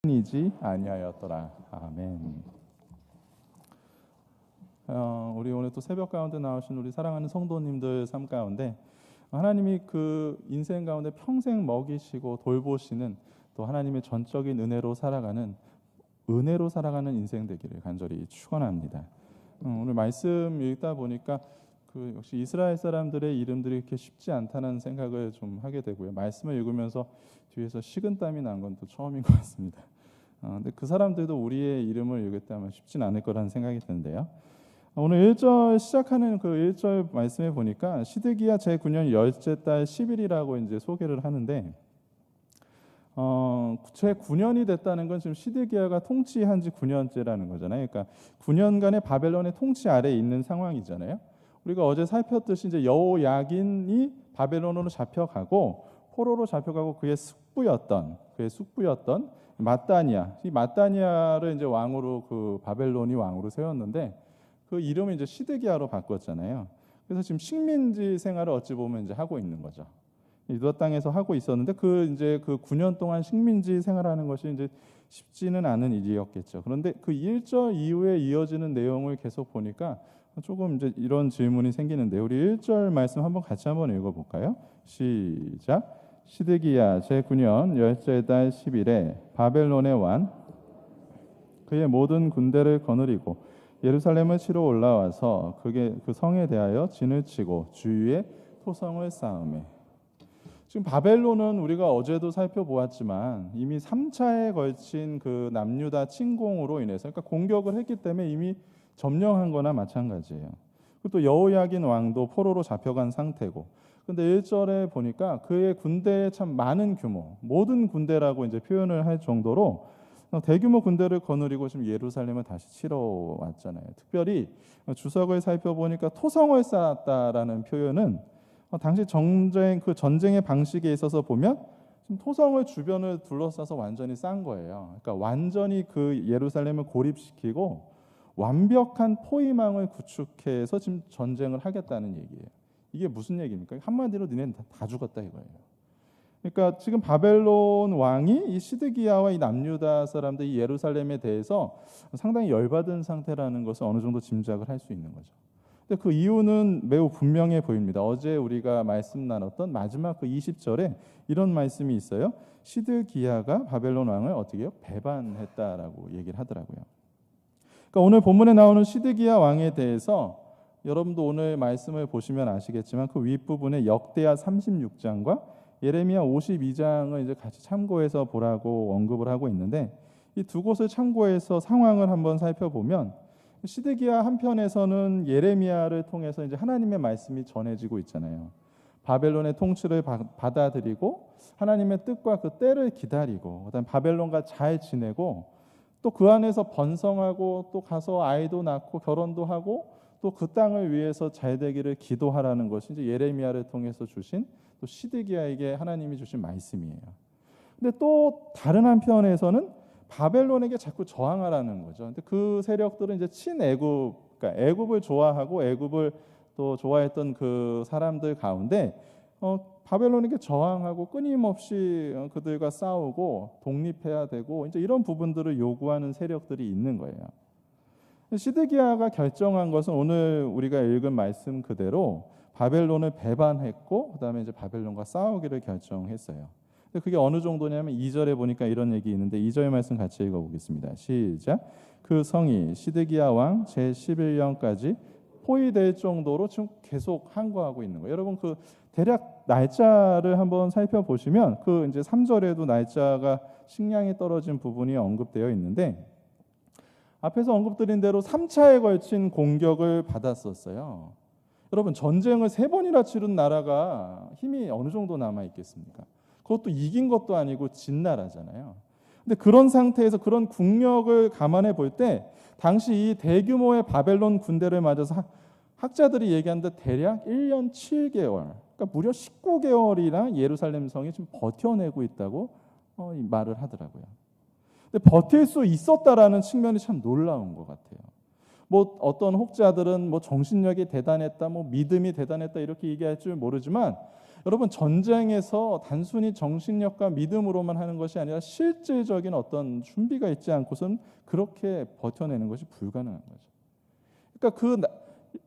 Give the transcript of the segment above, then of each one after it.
이지 아니하였더라. 아멘. 우리 오늘 또 새벽 가운데 나오신 우리 사랑하는 성도님들 삶 가운데 하나님이 그 인생 가운데 평생 먹이시고 돌보시는 또 하나님의 전적인 은혜로 살아가는 인생 되기를 간절히 축원합니다. 오늘 말씀 읽다 보니까 그 역시 이스라엘 사람들의 이름들이 이렇게 쉽지 않다는 생각을 좀 하게 되고요. 말씀을 읽으면서 뒤에서 식은땀이 난 건 또 처음인 것 같습니다. 근데 그 사람들도 우리의 이름을 읽을 때 아마 쉽진 않을 거라는 생각이 드는데요. 오늘 1절 시작하는 그 1절 말씀에 보니까 시드기야 제9년 열째 달 10일이라고 이제 소개를 하는데 제9년이 됐다는 건 지금 시드기야가 통치한 지 9년째라는 거잖아요. 그러니까 9년간의 바벨론의 통치 아래에 있는 상황이잖아요. 우리가 어제 살폈듯이 이제 여호야긴이 바벨론으로 잡혀가고 포로로 잡혀가고 그의 숙부였던 마따니아, 이 마따니아를 이제 왕으로 그 바벨론이 왕으로 세웠는데 그 이름을 이제 시드기야로 바꿨잖아요. 그래서 지금 식민지 생활을 어찌 보면 이제 하고 있는 거죠. 유다 땅에서 하고 있었는데 이제 그 9년 동안 식민지 생활하는 것이 이제 쉽지는 않은 일이었겠죠. 그런데 그 1절 이후에 이어지는 내용을 계속 보니까 조금 이제 이런 질문이 생기는데 우리 1절 말씀 같이 한번 읽어볼까요? 시작. 시드기야 제9년 열째 달 10일에 바벨론의 왕 그의 모든 군대를 거느리고 예루살렘을 치러 올라와서 그 성에 대하여 진을 치고 주위에 토성을 쌓으매. 지금 바벨론은 우리가 어제도 살펴보았지만 이미 3차에 걸친 그 남유다 침공으로 인해서 그러니까 공격을 했기 때문에 이미 점령한 거나 마찬가지예요. 그리고 또 여호야긴 왕도 포로로 잡혀간 상태고. 근데 1절에 보니까 그의 군대에 참 많은 규모, 모든 군대라고 이제 표현을 할 정도로 대규모 군대를 거느리고 지금 예루살렘을 다시 치러 왔잖아요. 특별히 주석을 살펴보니까 토성을 쌓았다라는 표현은 당시 전쟁의 방식에 있어서 보면 지금 토성을 주변을 둘러싸서 완전히 쌓은 거예요. 그러니까 완전히 그 예루살렘을 고립시키고 완벽한 포위망을 구축해서 지금 전쟁을 하겠다는 얘기예요. 이게 무슨 얘기입니까? 한마디로 니네는 다 죽었다 이거예요. 그러니까 지금 바벨론 왕이 이 시드기야와 이 남유다 사람들 이 예루살렘에 대해서 상당히 열받은 상태라는 것을 어느 정도 짐작을 할 수 있는 거죠. 근데 그 이유는 매우 분명해 보입니다. 어제 우리가 말씀 나눴던 마지막 그 20절에 이런 말씀이 있어요. 시드기야가 바벨론 왕을 어떻게 해요? 배반했다라고 얘기를 하더라고요. 그러니까 오늘 본문에 나오는 시드기야 왕에 대해서 여러분도 오늘 말씀을 보시면 아시겠지만 그 윗부분에 역대하 36장과 예레미야 52장을 이제 같이 참고해서 보라고 언급을 하고 있는데 이 두 곳을 참고해서 상황을 한번 살펴보면 시드기야 한편에서는 예레미야를 통해서 이제 하나님의 말씀이 전해지고 있잖아요. 바벨론의 통치를 받아들이고 하나님의 뜻과 그 때를 기다리고 그다음 바벨론과 잘 지내고 또 그 안에서 번성하고 또 가서 아이도 낳고 결혼도 하고 또 그 땅을 위해서 잘 되기를 기도하라는 것이 이제 예레미야를 통해서 주신 또 시드기야에게 하나님이 주신 말씀이에요. 근데 또 다른 한편에서는 바벨론에게 자꾸 저항하라는 거죠. 근데 그 세력들은 이제 그러니까 애굽을 좋아하고 애굽을 또 좋아했던 그 사람들 가운데 바벨론에게 저항하고 끊임없이 그들과 싸우고 독립해야 되고 이제 이런 부분들을 요구하는 세력들이 있는 거예요. 시드기야가 결정한 것은 오늘 우리가 읽은 말씀 그대로 바벨론을 배반했고 그다음에 이제 바벨론과 싸우기를 결정했어요. 근데 그게 어느 정도냐면 2절에 보니까 이런 얘기 있는데 2절 말씀 같이 읽어보겠습니다. 시작. 그 성이 시드기야 왕 제11년까지 포위될 정도로 지금 계속 항거하고 있는 거예요. 여러분 그 대략 날짜를 한번 살펴보시면 그 이제 3절에도 날짜가 식량이 떨어진 부분이 언급되어 있는데 앞에서 언급드린 대로 3차에 걸친 공격을 받았었어요. 여러분 전쟁을 3번이나 치른 나라가 힘이 어느 정도 남아 있겠습니까? 그것도 이긴 것도 아니고 진 나라잖아요. 근데 그런 상태에서 그런 국력을 감안해 볼 때 당시 이 대규모의 바벨론 군대를 맞아서 학자들이 얘기하는데 대략 1년 7개월, 그러니까 무려 19개월이나 예루살렘 성이 지금 버텨내고 있다고 말을 하더라고요. 근데 버틸 수 있었다라는 측면이 참 놀라운 것 같아요. 뭐 어떤 혹자들은 뭐 정신력이 대단했다, 뭐 믿음이 대단했다 이렇게 얘기할 줄 모르지만 여러분, 전쟁에서 단순히 정신력과 믿음으로만 하는 것이 아니라 실질적인 어떤 준비가 있지 않고선 그렇게 버텨내는 것이 불가능한 거죠. 그러니까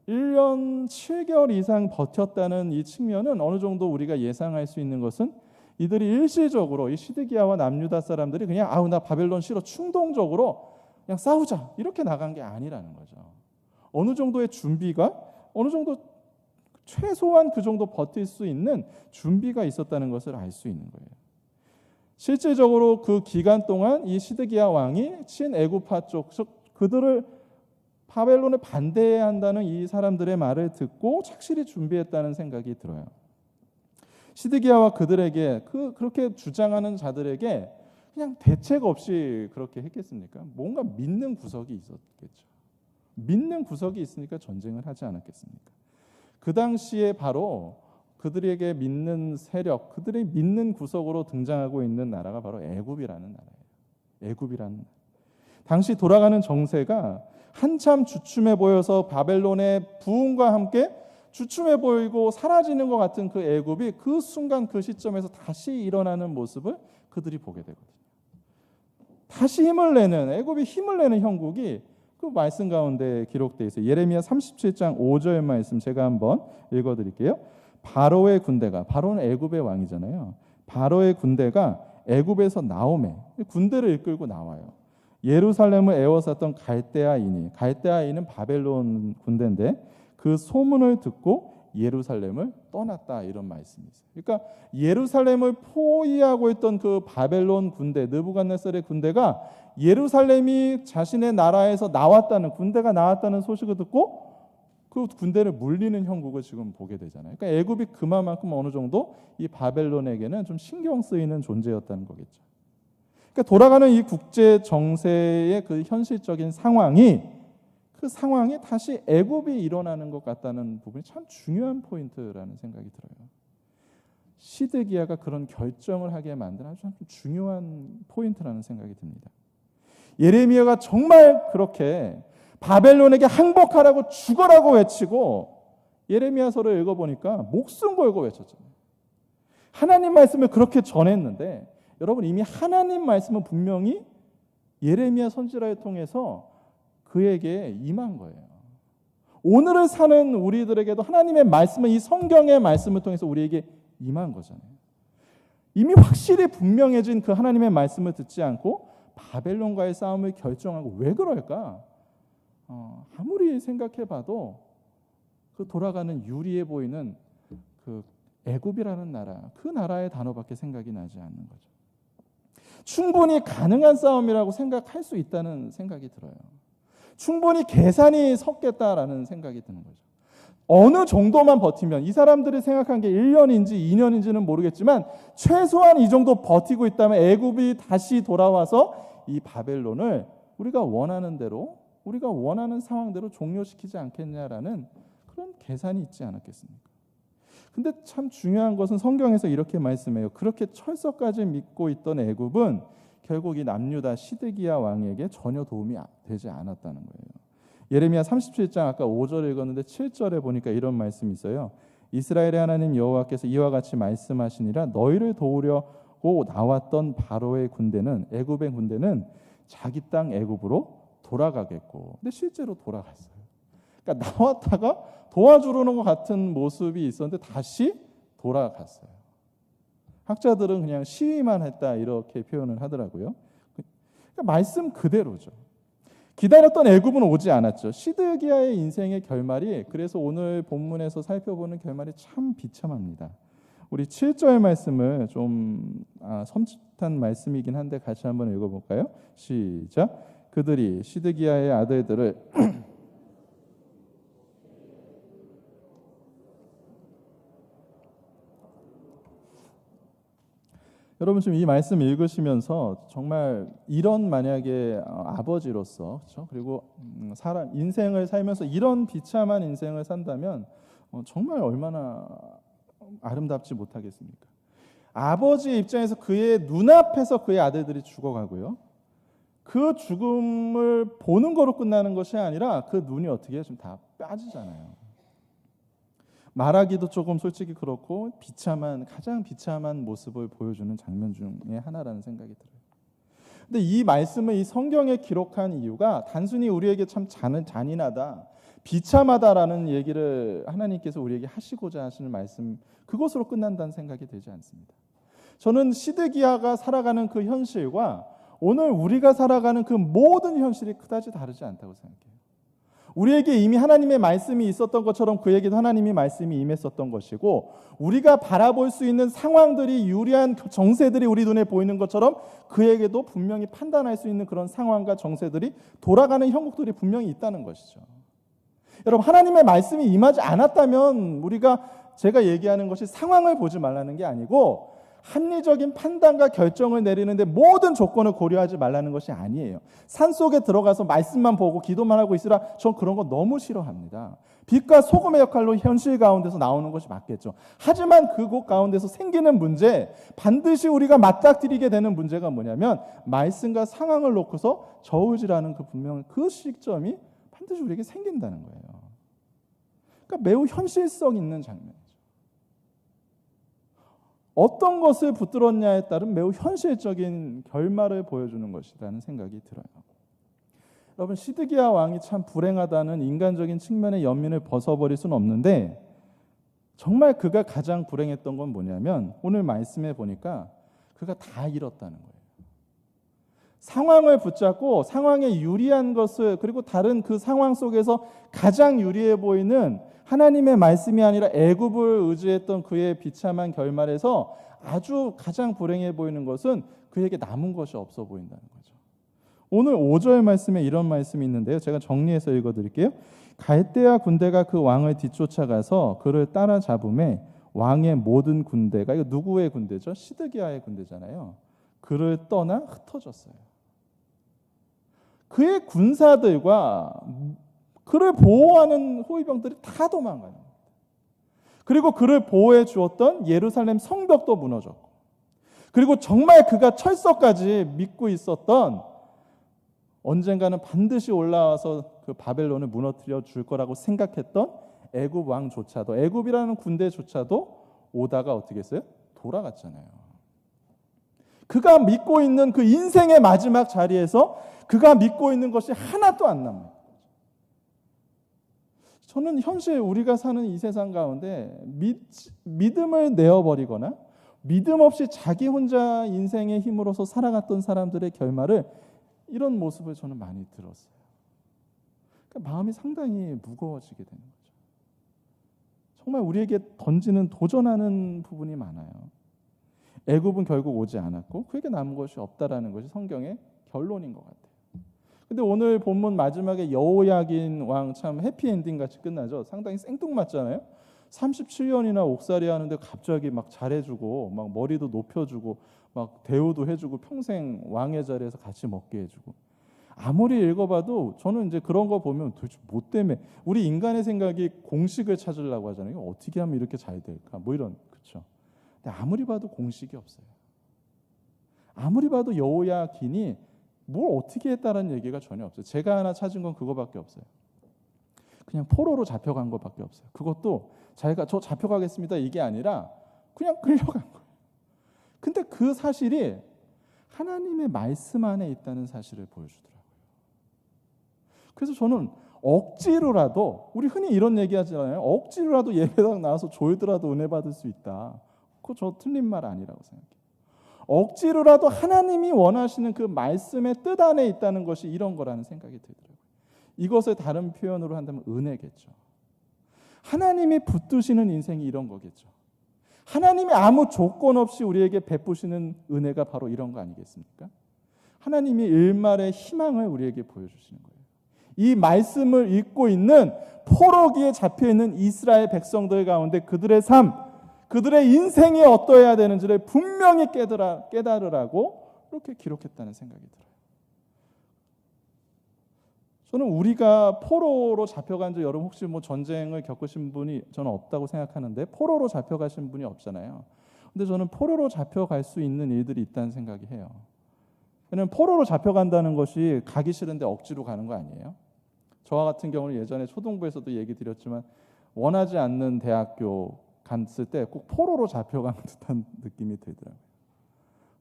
1년 7개월 이상 버텼다는 이 측면은 어느 정도 우리가 예상할 수 있는 것은 이들이 일시적으로 이 시드기야와 남유다 사람들이 그냥 아우 나 바벨론 싫어 충동적으로 그냥 싸우자 이렇게 나간 게 아니라는 거죠. 어느 정도의 준비가 어느 정도 최소한 그 정도 버틸 수 있는 준비가 있었다는 것을 알 수 있는 거예요. 실질적으로 그 기간 동안 이 시드기야 왕이 친애굽파 쪽 그들을 바벨론에 반대해야 한다는 이 사람들의 말을 듣고 착실히 준비했다는 생각이 들어요. 시드기야와 그들에게 그렇게 주장하는 자들에게 그냥 대책 없이 그렇게 했겠습니까? 뭔가 믿는 구석이 있었겠죠. 믿는 구석이 있으니까 전쟁을 하지 않았겠습니까? 그 당시에 바로 그들에게 믿는 세력, 그들의 믿는 구석으로 등장하고 있는 나라가 바로 애굽이라는 나라예요. 애굽이라는 나라. 당시 돌아가는 정세가 한참 주춤해 보여서 바벨론의 부흥과 함께 주춤해 보이고 사라지는 것 같은 그 애굽이 그 순간 그 시점에서 다시 일어나는 모습을 그들이 보게 되거든요. 다시 힘을 내는 애굽이 힘을 내는 형국이 그 말씀 가운데 기록되어 있어요. 예레미야 37장 5절 말씀 제가 한번 읽어드릴게요. 바로의 군대가, 바로는 애굽의 왕이잖아요. 바로의 군대가 애굽에서 나오매, 군대를 이끌고 나와요. 예루살렘을 에워쌌던 갈대아인이, 갈대아인은 바벨론 군대인데 그 소문을 듣고 예루살렘을 떠났다, 이런 말씀이 있어요. 그러니까 예루살렘을 포위하고 있던 그 바벨론 군대, 느부갓네살의 군대가 예루살렘이 자신의 나라에서 나왔다는, 군대가 나왔다는 소식을 듣고 그 군대를 물리는 형국을 지금 보게 되잖아요. 그러니까 애굽이 그만큼 어느 정도 이 바벨론에게는 좀 신경 쓰이는 존재였다는 거겠죠. 그러니까 돌아가는 이 국제 정세의 그 현실적인 상황이, 그 상황이 다시 애굽이 일어나는 것 같다는 부분이 참 중요한 포인트라는 생각이 들어요. 시드기야가 그런 결정을 하게 만든 아주 중요한 포인트라는 생각이 듭니다. 예레미야가 정말 그렇게 바벨론에게 항복하라고 죽어라고 외치고, 예레미야서를 읽어보니까 목숨 걸고 외쳤잖아요. 하나님 말씀을 그렇게 전했는데, 여러분 이미 하나님 말씀은 분명히 예레미야 선지자를 통해서 그에게 임한 거예요. 오늘을 사는 우리들에게도 하나님의 말씀은 이 성경의 말씀을 통해서 우리에게 임한 거잖아요. 이미 확실히 분명해진 그 하나님의 말씀을 듣지 않고 바벨론과의 싸움을 결정하고, 왜 그럴까? 아무리 생각해봐도 그 돌아가는 유리해 보이는 그 애굽이라는 나라, 그 나라의 단어밖에 생각이 나지 않는 거죠. 충분히 가능한 싸움이라고 생각할 수 있다는 생각이 들어요. 충분히 계산이 섰겠다라는 생각이 드는 거죠. 어느 정도만 버티면, 이 사람들이 생각한 게 1년인지 2년인지는 모르겠지만 최소한 이 정도 버티고 있다면 애굽이 다시 돌아와서 이 바벨론을 우리가 원하는 대로, 우리가 원하는 상황대로 종료시키지 않겠냐라는 그런 계산이 있지 않았겠습니까? 근데 참 중요한 것은 성경에서 이렇게 말씀해요. 그렇게 철석까지 믿고 있던 애굽은 결국 이 남유다 시드기야 왕에게 전혀 도움이 되지 않았다는 거예요. 예레미야 37장 아까 5절 읽었는데 7절에 보니까 이런 말씀이 있어요. 이스라엘의 하나님 여호와께서 이와 같이 말씀하시니라, 너희를 도우려고 나왔던 바로의 군대는, 애굽의 군대는 자기 땅 애굽으로 돌아가겠고. 근데 실제로 돌아갔어요. 그러니까 나왔다가 도와주려는 것 같은 모습이 있었는데 다시 돌아갔어요. 학자들은 그냥 시위만 했다 이렇게 표현을 하더라고요. 그러니까 말씀 그대로죠. 기다렸던 애굽은 오지 않았죠. 시드기야의 인생의 결말이, 그래서 오늘 본문에서 살펴보는 결말이 참 비참합니다. 우리 7절 말씀을 좀 섬찟한 말씀이긴 한데 같이 한번 읽어볼까요? 시작. 그들이 시드기야의 아들들을 여러분 지금 이 말씀 읽으시면서 정말 이런 만약에 아버지로서, 그렇죠? 그리고 사람 인생을 살면서 이런 비참한 인생을 산다면 정말 얼마나 아름답지 못하겠습니까? 아버지의 입장에서 그의 눈앞에서 그의 아들들이 죽어가고요. 그 죽음을 보는 거로 끝나는 것이 아니라 그 눈이 어떻게 해요? 좀 다 빠지잖아요. 말하기도 조금 솔직히 그렇고 가장 비참한 모습을 보여주는 장면 중에 하나라는 생각이 들어요. 근데 이 말씀을 이 성경에 기록한 이유가 단순히 우리에게 참 잔인하다, 비참하다라는 얘기를 하나님께서 우리에게 하시고자 하시는 말씀, 그것으로 끝난다는 생각이 되지 않습니다. 저는 시드기야가 살아가는 그 현실과 오늘 우리가 살아가는 그 모든 현실이 그다지 다르지 않다고 생각해요. 우리에게 이미 하나님의 말씀이 있었던 것처럼 그에게도 하나님의 말씀이 임했었던 것이고, 우리가 바라볼 수 있는 상황들이, 유리한 정세들이 우리 눈에 보이는 것처럼 그에게도 분명히 판단할 수 있는 그런 상황과 정세들이 돌아가는 형국들이 분명히 있다는 것이죠. 여러분, 하나님의 말씀이 임하지 않았다면 제가 얘기하는 것이 상황을 보지 말라는 게 아니고 합리적인 판단과 결정을 내리는데 모든 조건을 고려하지 말라는 것이 아니에요. 산속에 들어가서 말씀만 보고 기도만 하고 있으라, 전 그런 거 너무 싫어합니다. 빛과 소금의 역할로 현실 가운데서 나오는 것이 맞겠죠. 하지만 그곳 가운데서 생기는 문제, 반드시 우리가 맞닥뜨리게 되는 문제가 뭐냐면 말씀과 상황을 놓고서 저울질하는 분명한 그 시점이 반드시 우리에게 생긴다는 거예요. 그러니까 매우 현실성 있는 장면이죠. 어떤 것을 붙들었냐에 따른 매우 현실적인 결말을 보여주는 것이라는 생각이 들어요. 여러분, 시드기야 왕이 참 불행하다는 인간적인 측면의 연민을 벗어버릴 수는 없는데, 정말 그가 가장 불행했던 건 뭐냐면 오늘 말씀해 보니까 그가 다 잃었다는 거예요. 상황을 붙잡고 상황에 유리한 것을, 그리고 다른 그 상황 속에서 가장 유리해 보이는 하나님의 말씀이 아니라 애굽을 의지했던 그의 비참한 결말에서 아주 가장 불행해 보이는 것은 그에게 남은 것이 없어 보인다는 거죠. 오늘 5절 말씀에 이런 말씀이 있는데요. 제가 정리해서 읽어드릴게요. 갈대아 군대가 그 왕을 뒤쫓아가서 그를 따라잡음에 왕의 모든 군대가, 이거 누구의 군대죠? 시드기야의 군대잖아요. 그를 떠나 흩어졌어요. 그의 군사들과 그를 보호하는 호위병들이 다 도망가요. 그리고 그를 보호해 주었던 예루살렘 성벽도 무너졌고, 그리고 정말 그가 철석까지 믿고 있었던, 언젠가는 반드시 올라와서 그 바벨론을 무너뜨려 줄 거라고 생각했던 애굽 왕조차도, 애굽이라는 군대조차도 오다가 어떻게 했어요? 돌아갔잖아요. 그가 믿고 있는 그 인생의 마지막 자리에서 그가 믿고 있는 것이 하나도 안 남아요. 저는 현실 우리가 사는 이 세상 가운데 믿음을 내어버리거나 믿음 없이 자기 혼자 인생의 힘으로서 살아갔던 사람들의 결말을, 이런 모습을 저는 많이 들었어요. 그러니까 마음이 상당히 무거워지게 되는 거죠. 정말 우리에게 던지는, 도전하는 부분이 많아요. 애굽은 결국 오지 않았고 그에게 남은 것이 없다라는 것이 성경의 결론인 것 같아요. 근데 오늘 본문 마지막에 여호야긴 왕 참 해피엔딩 같이 끝나죠. 상당히 생뚱맞잖아요. 37년이나 옥살이 하는데 갑자기 막 잘해주고, 막 머리도 높여주고, 막 대우도 해주고, 평생 왕의 자리에서 같이 먹게 해주고. 아무리 읽어봐도 저는 이제 그런 거 보면 도대체 뭐 때문에, 우리 인간의 생각이 공식을 찾으려고 하잖아요. 어떻게 하면 이렇게 잘 될까? 뭐 이런, 그렇죠. 근데 아무리 봐도 공식이 없어요. 아무리 봐도 여호야긴이 뭘 어떻게 했다라는 얘기가 전혀 없어요. 제가 하나 찾은 건 그거밖에 없어요. 그냥 포로로 잡혀간 것밖에 없어요. 그것도 자기가 저 잡혀가겠습니다 이게 아니라 그냥 끌려간 거예요. 근데 그 사실이 하나님의 말씀 안에 있다는 사실을 보여주더라고요. 그래서 저는 억지로라도, 우리 흔히 이런 얘기 하잖아요. 억지로라도 예배당 나와서 졸더라도 은혜 받을 수 있다. 그거 저 틀린 말 아니라고 생각해요. 억지로라도 하나님이 원하시는 그 말씀의 뜻 안에 있다는 것이 이런 거라는 생각이 들더라고요. 이것을 다른 표현으로 한다면 은혜겠죠. 하나님이 붙드시는 인생이 이런 거겠죠. 하나님이 아무 조건 없이 우리에게 베푸시는 은혜가 바로 이런 거 아니겠습니까? 하나님이 일말의 희망을 우리에게 보여주시는 거예요. 이 말씀을 읽고 있는 포로기에 잡혀있는 이스라엘 백성들 가운데 그들의 삶, 그들의 인생이 어떠해야 되는지를 분명히 깨달으라고 그렇게 기록했다는 생각이 들어요. 저는 우리가 포로로 잡혀간 적, 여러분 혹시 뭐 전쟁을 겪으신 분이 저는 없다고 생각하는데 포로로 잡혀가신 분이 없잖아요. 근데 저는 포로로 잡혀갈 수 있는 일들이 있다는 생각이 해요. 왜냐하면 포로로 잡혀간다는 것이 가기 싫은데 억지로 가는 거 아니에요. 저와 같은 경우는 예전에 초등부에서도 얘기 드렸지만 원하지 않는 대학교 갔을 때 꼭 포로로 잡혀간 듯한 느낌이 들더라고요.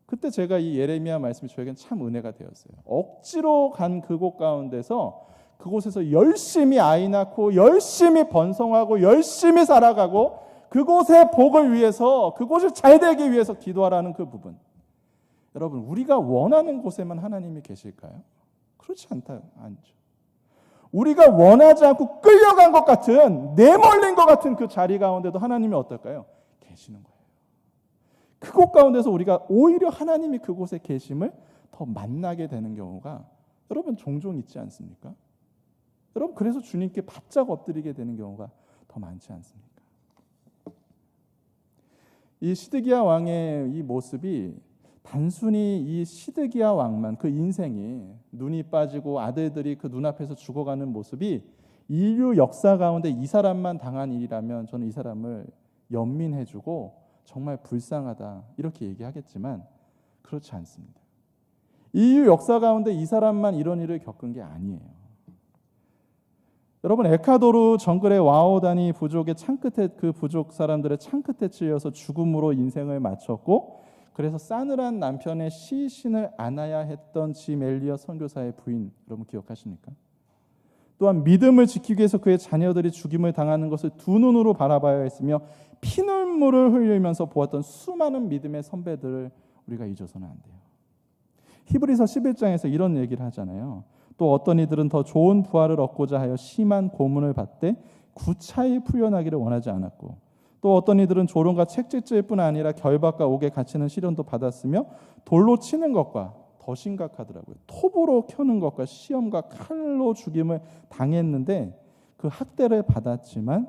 그때 제가 이 예레미야 말씀이 저에겐 참 은혜가 되었어요. 억지로 간 그곳 가운데서 그곳에서 열심히 아이 낳고 열심히 번성하고 열심히 살아가고 그곳의 복을 위해서 그곳이 잘 되기 위해서 기도하라는 그 부분. 여러분, 우리가 원하는 곳에만 하나님이 계실까요? 그렇지 않죠. 우리가 원하지 않고 끌려간 것 같은, 내몰린 것 같은 그 자리 가운데도 하나님이 어떨까요? 계시는 거예요. 그곳 가운데서 우리가 오히려 하나님이 그곳에 계심을 더 만나게 되는 경우가 여러분 종종 있지 않습니까? 여러분, 그래서 주님께 바짝 엎드리게 되는 경우가 더 많지 않습니까? 이 시드기야 왕의 이 모습이 단순히 이 시드기야 왕만, 그 인생이 눈이 빠지고 아들들이 그 눈앞에서 죽어가는 모습이 인류 역사 가운데 이 사람만 당한 일이라면 저는 이 사람을 연민해주고 정말 불쌍하다 이렇게 얘기하겠지만 그렇지 않습니다. 인류 역사 가운데 이 사람만 이런 일을 겪은 게 아니에요. 여러분, 에콰도르 정글의 와오다니 부족의 창끝에, 그 부족 사람들의 창끝에 찔려서 죽음으로 인생을 마쳤고, 그래서 싸늘한 남편의 시신을 안아야 했던 짐 엘리엇 선교사의 부인, 여러분 기억하십니까? 또한 믿음을 지키기 위해서 그의 자녀들이 죽임을 당하는 것을 두 눈으로 바라봐야 했으며 피눈물을 흘리면서 보았던 수많은 믿음의 선배들을 우리가 잊어서는 안 돼요. 히브리서 11장에서 이런 얘기를 하잖아요. 또 어떤 이들은 더 좋은 부활을 얻고자 하여 심한 고문을 받되 구차히 풀려나기를 원하지 않았고, 또 어떤 이들은 조롱과 책찍질 뿐 아니라 결박과 옥에 갇히는 시련도 받았으며 돌로 치는 것과 더 심각하더라고요. 톱으로 켜는 것과 시험과 칼로 죽임을 당했는데 그 학대를 받았지만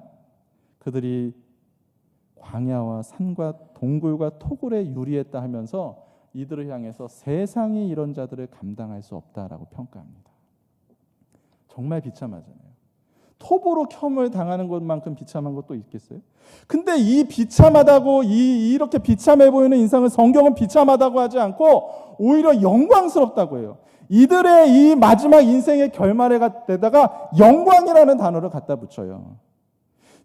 그들이 광야와 산과 동굴과 토굴에 유리했다 하면서 이들을 향해서 세상이 이런 자들을 감당할 수 없다라고 평가합니다. 정말 비참하잖아요. 톱으로 켬을 당하는 것만큼 비참한 것도 있겠어요? 근데 이 비참하다고 이렇게 비참해 보이는 인상을 성경은 비참하다고 하지 않고 오히려 영광스럽다고 해요. 이들의 이 마지막 인생의 결말에 되다가 영광이라는 단어를 갖다 붙여요.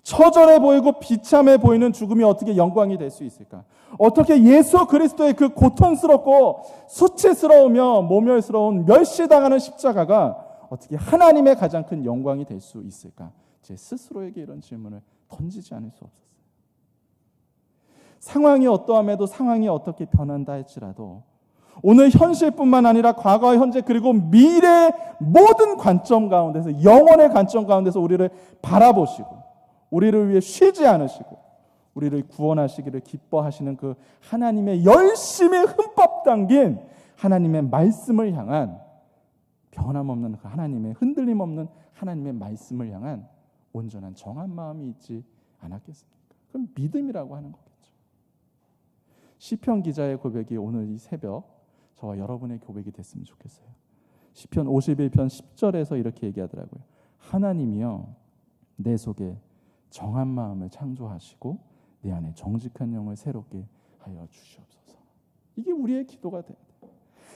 처절해 보이고 비참해 보이는 죽음이 어떻게 영광이 될 수 있을까? 어떻게 예수 그리스도의 그 고통스럽고 수치스러우며 모멸스러운 멸시당하는 십자가가 어떻게 하나님의 가장 큰 영광이 될 수 있을까? 제 스스로에게 이런 질문을 던지지 않을 수 없었어요. 상황이 어떠함에도 상황이 어떻게 변한다 할지라도 오늘 현실뿐만 아니라 과거, 현재 그리고 미래의 모든 관점 가운데서, 영원의 관점 가운데서 우리를 바라보시고 우리를 위해 쉬지 않으시고 우리를 구원하시기를 기뻐하시는 그 하나님의 열심히 흠뻑 담긴 하나님의 말씀을 향한, 변함없는 그 하나님의, 흔들림 없는 하나님의 말씀을 향한 온전한 정한 마음이 있지 않았겠습니까? 그럼 믿음이라고 하는 거겠죠. 시편 기자의 고백이 오늘 이 새벽 저와 여러분의 고백이 됐으면 좋겠어요. 시편 51편 10절에서 이렇게 얘기하더라고요. 하나님이여 내 속에 정한 마음을 창조하시고 내 안에 정직한 영을 새롭게 하여 주시옵소서. 이게 우리의 기도가 돼요.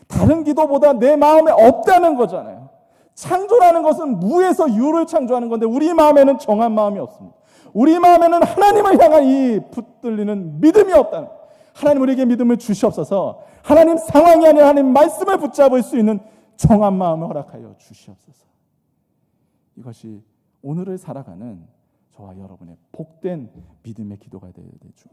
다른 기도보다 내 마음에 없다는 거잖아요. 창조라는 것은 무에서 유를 창조하는 건데 우리 마음에는 정한 마음이 없습니다. 우리 마음에는 하나님을 향한 이 붙들리는 믿음이 없다는 거예요. 하나님 우리에게 믿음을 주시옵소서. 하나님 상황이 아니라 하나님 말씀을 붙잡을 수 있는 정한 마음을 허락하여 주시옵소서. 이것이 오늘을 살아가는 저와 여러분의 복된 믿음의 기도가 되어야 되죠.